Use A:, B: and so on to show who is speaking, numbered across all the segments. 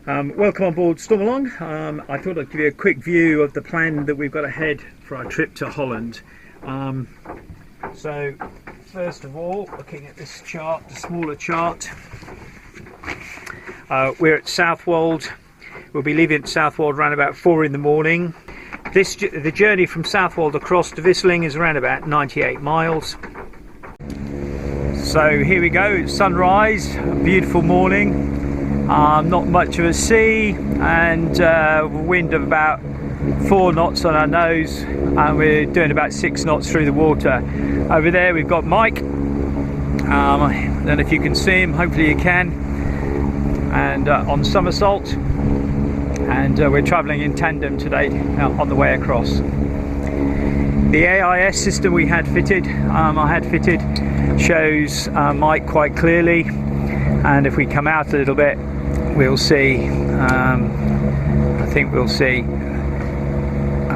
A: Welcome on board Stormalong. I thought I'd give you a quick view of the plan that we've got ahead for our trip to Holland. So first of all, looking at this chart, the smaller chart, we're at Southwold. We'll be leaving Southwold around about 4 in the morning. The journey from Southwold across to Westerly is around about 98 miles. So here we go, it's sunrise, a beautiful morning. Not much of a sea, and wind of about 4 knots on our nose, and we're doing about 6 knots through the water. Over there we've got Mike. I don't know if you can see him, hopefully you can, and on somersault, and we're travelling in tandem today on the way across. The AIS system we had fitted, I had fitted, shows Mike quite clearly, and if we come out a little bit we'll see, I think we'll see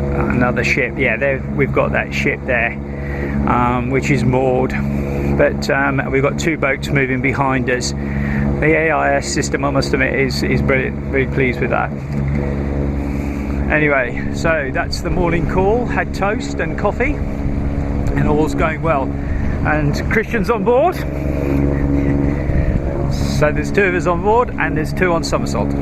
A: another ship. Yeah, there we've got that ship there, which is moored, but we've got 2 boats moving behind us. The AIS system, I must admit, is brilliant. Very pleased with that. Anyway, so that's the morning call. Had toast and coffee, and all's going well. And Christian's on board. So there's 2 of us on board, and there's 2 on somersault.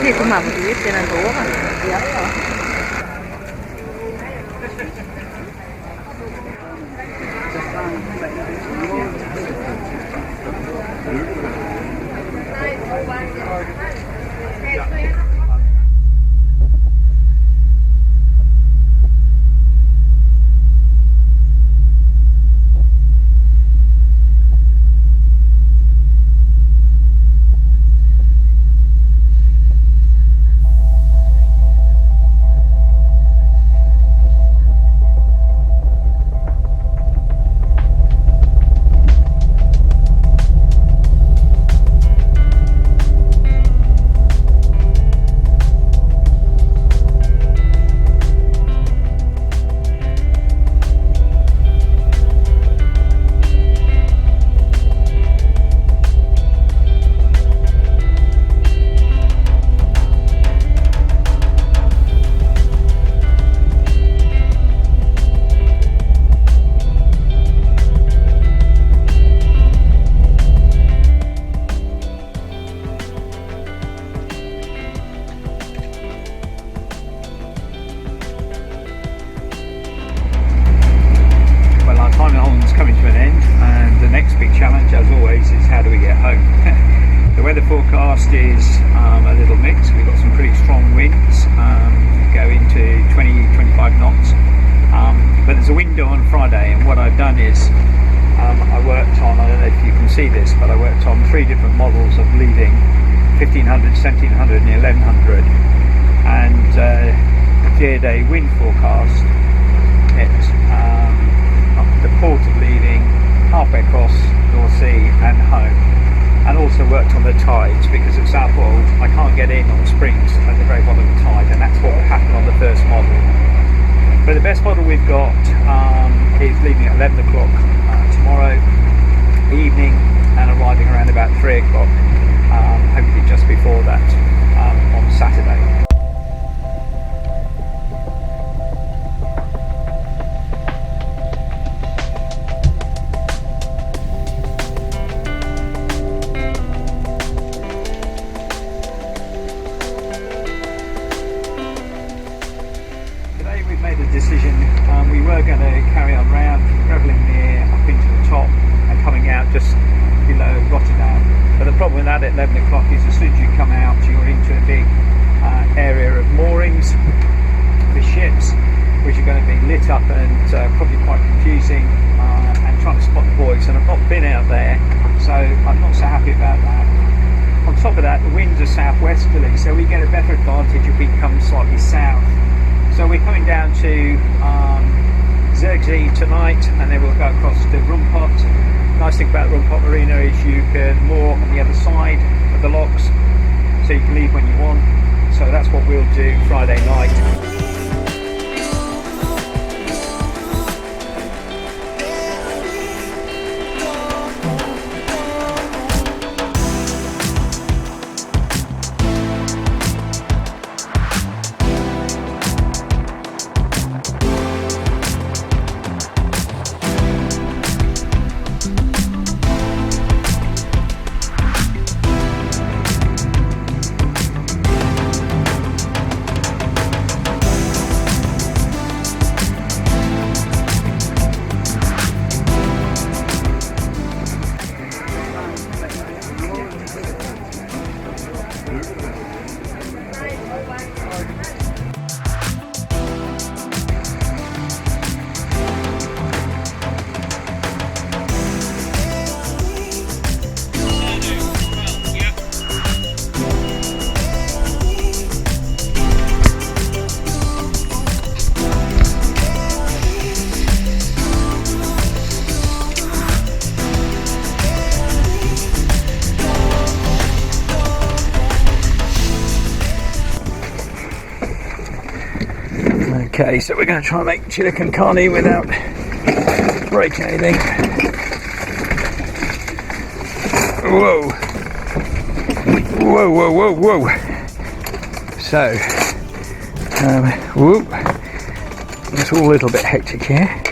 B: Thì cũng mà một ít trên là tốt à. The weather forecast is a little mixed. We've got some pretty strong winds, go into 20-25 knots, but there's a window on Friday, and what I've done is I worked on, I don't know if you can see this, but I worked on 3 different models of leaving 1500, 1700 and 1100, and did a wind forecast. The best model we've got is leaving at 11 o'clock tomorrow evening and arriving around about 3 o'clock, hopefully just before that on Saturday. Today we've made a decision. We were going to carry on round from Gravelingmere up into the top and coming out just below Rotterdam. But the problem with that at 11 o'clock is as soon as you come out, you're into a big area of moorings for ships, which are going to be lit up and probably quite confusing, and trying to spot the buoys. And I've not been out there, so I'm not so happy about that. On top of that, the winds are southwesterly, so we get a better advantage if we come slightly south. So we're coming down to Zergzee tonight, and then we'll go across to Rumpot. Nice thing about Rumpot Marina is you can moor on the other side of the locks, so you can leave when you want. So that's what we'll do Friday night. Okay, so we're going to try and make Chilicon Carney without breaking anything. Whoa! Whoa, whoa, whoa, whoa! So, whoop. It's all a little bit hectic here.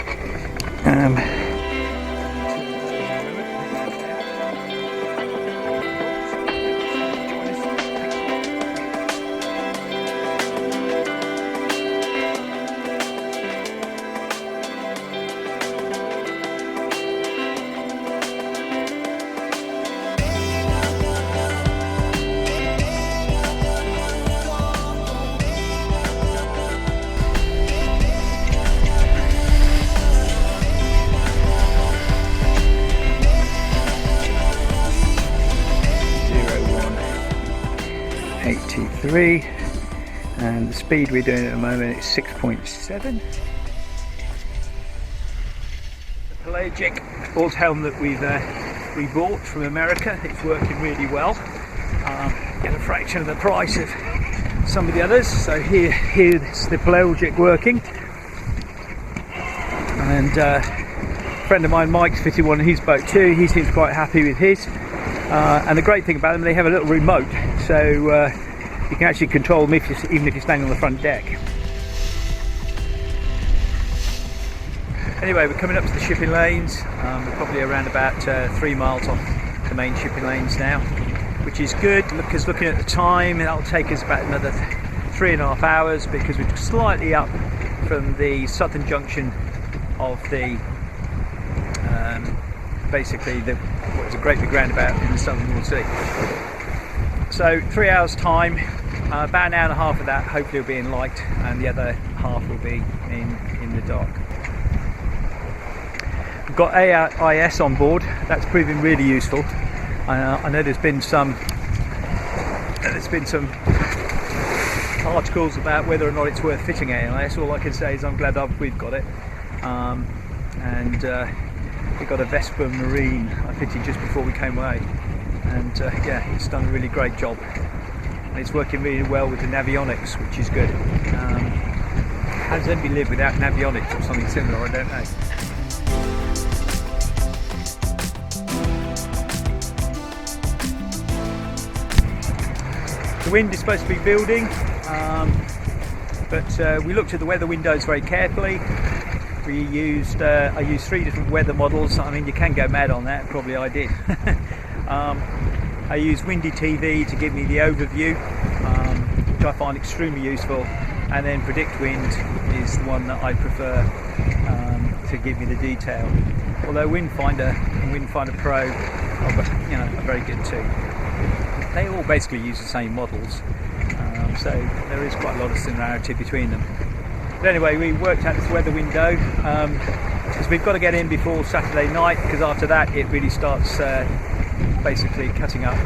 B: And the speed we're doing at the moment is 6.7. The pelagic old helm that we bought from America, it's working really well. Get a fraction of the price of some of the others. So here's the pelagic working. And a friend of mine, Mike's fitted one in his boat too. He seems quite happy with his. And the great thing about them, they have a little remote, so you can actually control them even if you're standing on the front deck. Anyway, we're coming up to the shipping lanes. We're probably around about 3 miles off the main shipping lanes now, which is good because looking at the time, that'll take us about another 3.5 hours because we're slightly up from the southern junction of the basically what is a great big roundabout in the southern North Sea. So 3 hours time, about an hour and a half of that hopefully will be in light, and the other half will be in the dark. We've got AIS on board. That's proving really useful. I know there's been some articles about whether or not it's worth fitting AIS. All I can say is I'm glad we've got it. We got a Vespa Marine I fitted just before we came away, and yeah, it's done a really great job, and it's working really well with the navionics, which is good.
A: how does anybody live without navionics or something similar? I don't know. The wind is supposed to be building, but we looked at the weather windows very carefully. I used 3 different weather models. I mean, you can go mad on that, probably I did. I used Windy TV to give me the overview, which I find extremely useful, and then Predict Wind is the one that I prefer to give me the detail. Although Windfinder and Windfinder Pro are very good too. They all basically use the same models, so there is quite a lot of similarity between them. But anyway, we worked out this weather window because we've got to get in before Saturday night, because after that it really starts basically cutting up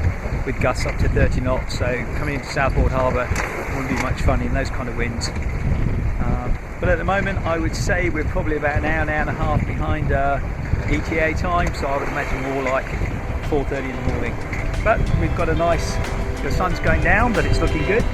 A: with gusts up to 30 knots. So coming into Southwold Harbour wouldn't be much fun in those kind of winds. But at the moment, I would say we're probably about an hour and a half behind ETA time. So I would imagine more like 4:30 in the morning. But we've got the sun's going down, but it's looking good.